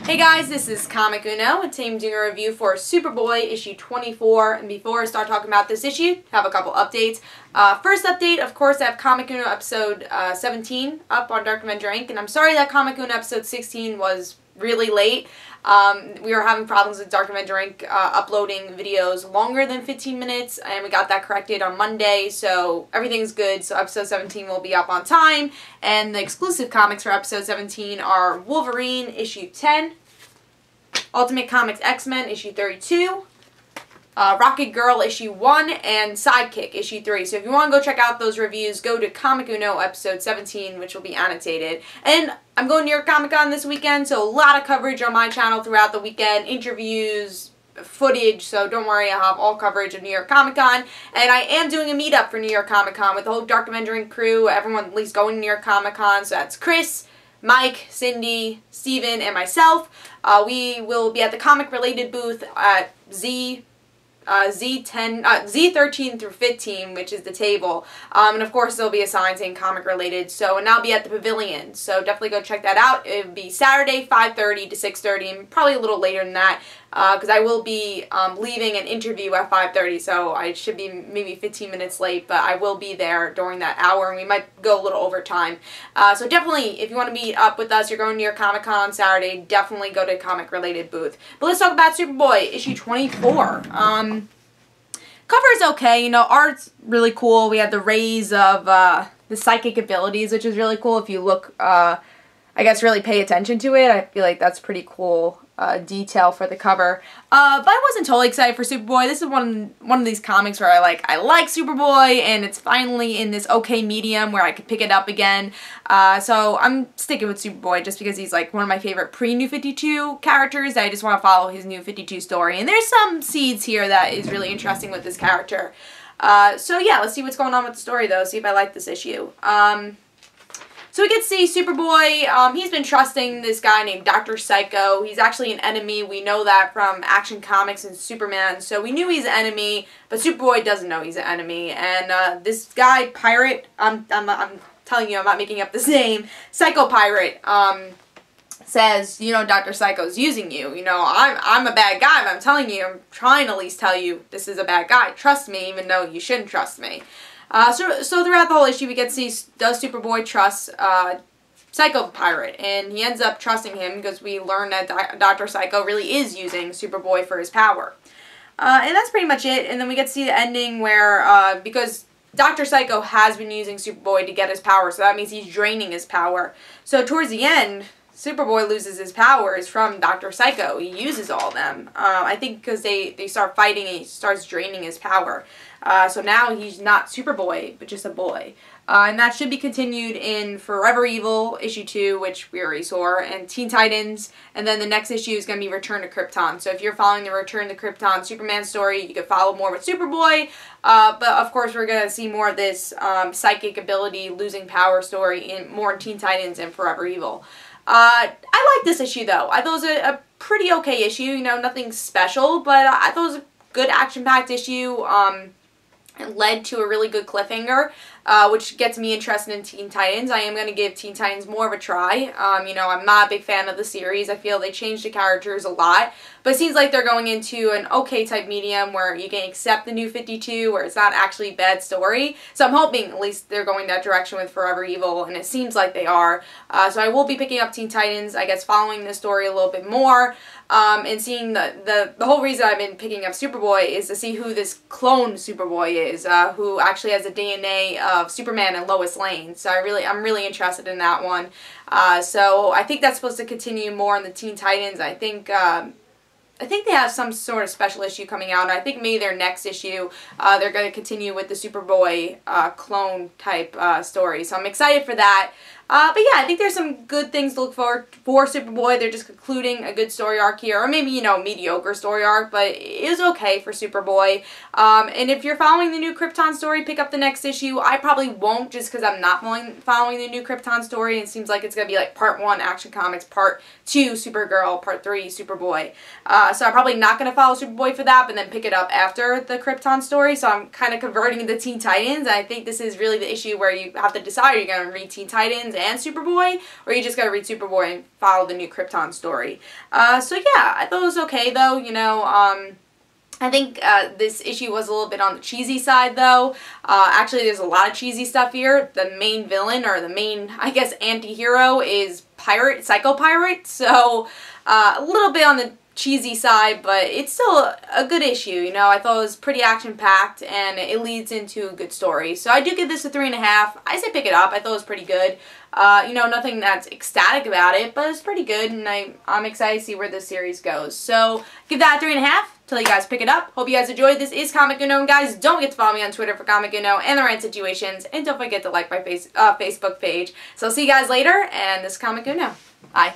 Hey guys, this is Comic Uno, and today I'm doing a review for Superboy issue 24. And before I start talking about this issue, I have a couple updates. First update, of course, I have Comic Uno episode 17 up on DarkAvengerINC, and I'm sorry that Comic Uno episode 16 was really late. We were having problems with DarkAvengerINC uploading videos longer than 15 minutes, and we got that corrected on Monday, so everything's good. So episode 17 will be up on time, and the exclusive comics for episode 17 are Wolverine issue 10, Ultimate Comics X-Men issue 32, Rocket Girl issue 1, and Sidekick issue 3. So if you want to go check out those reviews, go to Comic Uno episode 17, which will be annotated. And I'm going to New York Comic Con this weekend, so a lot of coverage on my channel throughout the weekend, interviews, footage, so don't worry, I'll have all coverage of New York Comic Con. And I am doing a meetup for New York Comic Con with the whole DarkAvengerINC crew, everyone at least going to New York Comic Con, so that's Chris, Mike, Cindy, Steven, and myself. We will be at the comic-related booth at Z13 through 15, which is the table. And of course there'll be a sign saying comic related. So, and I'll be at the pavilion. So definitely go check that out. It'll be Saturday 5:30 to 6:30, and probably a little later than that, because I will be leaving an interview at 5:30, so I should be maybe 15 minutes late, but I will be there during that hour, and we might go a little over time. So definitely, if you want to meet up with us, you're going to your Comic-Con on Saturday, definitely go to a comic-related booth. But let's talk about Superboy, issue 24. Cover is okay, you know, art's really cool. We have the rays of the psychic abilities, which is really cool. If you look, I guess, really pay attention to it, I feel like that's pretty cool detail for the cover. But I wasn't totally excited for Superboy. This is one of these comics where I like Superboy, and it's finally in this okay medium where I could pick it up again. So I'm sticking with Superboy just because he's like one of my favorite pre-New 52 characters. I just want to follow his New 52 story. And there's some seeds here that is really interesting with this character. So yeah, let's see what's going on with the story though, see if I like this issue. So we get to see Superboy. He's been trusting this guy named Dr. Psycho. He's actually an enemy. We know that from Action Comics and Superman. So we knew he's an enemy, but Superboy doesn't know he's an enemy. And this guy, Pirate, I'm telling you, I'm not making up this name, Psycho Pirate, says, you know, Dr. Psycho's using you. You know, I'm a bad guy, but I'm telling you, I'm trying to at least tell you this is a bad guy. Trust me, even though you shouldn't trust me. So throughout the whole issue, we get to see, does Superboy trust Psycho Pirate? And he ends up trusting him because we learn that Dr. Psycho really is using Superboy for his power. And that's pretty much it. And then we get to see the ending where, because Dr. Psycho has been using Superboy to get his power, so that means he's draining his power. So towards the end, Superboy loses his powers from Dr. Psycho. He uses all of them. I think because they start fighting and he starts draining his power. So now he's not Superboy, but just a boy. And that should be continued in Forever Evil, issue 2, which we already saw, and Teen Titans. And then the next issue is going to be Return to Krypton. So if you're following the Return to Krypton Superman story, you can follow more with Superboy. But of course, we're going to see more of this psychic ability, losing power story more in Teen Titans and Forever Evil. I like this issue though. I thought it was a pretty okay issue, you know, nothing special, but I thought it was a good action-packed issue. It led to a really good cliffhanger, which gets me interested in Teen Titans. I am going to give Teen Titans more of a try. You know, I'm not a big fan of the series. I feel they changed the characters a lot, but it seems like they're going into an okay type medium where you can accept the New 52, where it's not actually a bad story. So I'm hoping at least they're going that direction with Forever Evil, and it seems like they are. So I will be picking up Teen Titans, I guess, following the story a little bit more. And seeing the whole reason I've been picking up Superboy is to see who this clone Superboy is, who actually has the DNA of Superman and Lois Lane. So I'm really interested in that one. So I think that's supposed to continue more in the Teen Titans. I think they have some sort of special issue coming out, and I think maybe their next issue, they're going to continue with the Superboy clone type story. So I'm excited for that. But yeah, I think there's some good things to look forward for Superboy. They're just concluding a good story arc here, or maybe, you know, mediocre story arc, but it is okay for Superboy. And if you're following the New Krypton story, pick up the next issue. I probably won't, just because I'm not following the New Krypton story. It seems like it's going to be like part 1 Action Comics, part 2 Supergirl, part 3 Superboy. So I'm probably not going to follow Superboy for that, but then pick it up after the Krypton story. So I'm kind of converting to Teen Titans. I think this is really the issue where you have to decide, are you going to read Teen Titans and Superboy, or you just gotta read Superboy and follow the new Krypton story. So yeah, I thought it was okay though, you know. I think this issue was a little bit on the cheesy side, though. Actually, there's a lot of cheesy stuff here. The main villain, or the main, I guess, anti-hero is Psycho Pirate. So, a little bit on the cheesy side, but it's still a good issue, you know. I thought it was pretty action-packed, and it leads into a good story. So I do give this a 3.5. I say pick it up. I thought it was pretty good. You know, nothing that's ecstatic about it, but it's pretty good, and I'm excited to see where this series goes. So, give that a 3.5. Till you guys pick it up. Hope you guys enjoyed. This is Comic Uno, and guys, don't forget to follow me on Twitter for Comic Uno and the rant situations, and don't forget to like my Facebook page. So I'll see you guys later, and this is Comic Uno. Bye.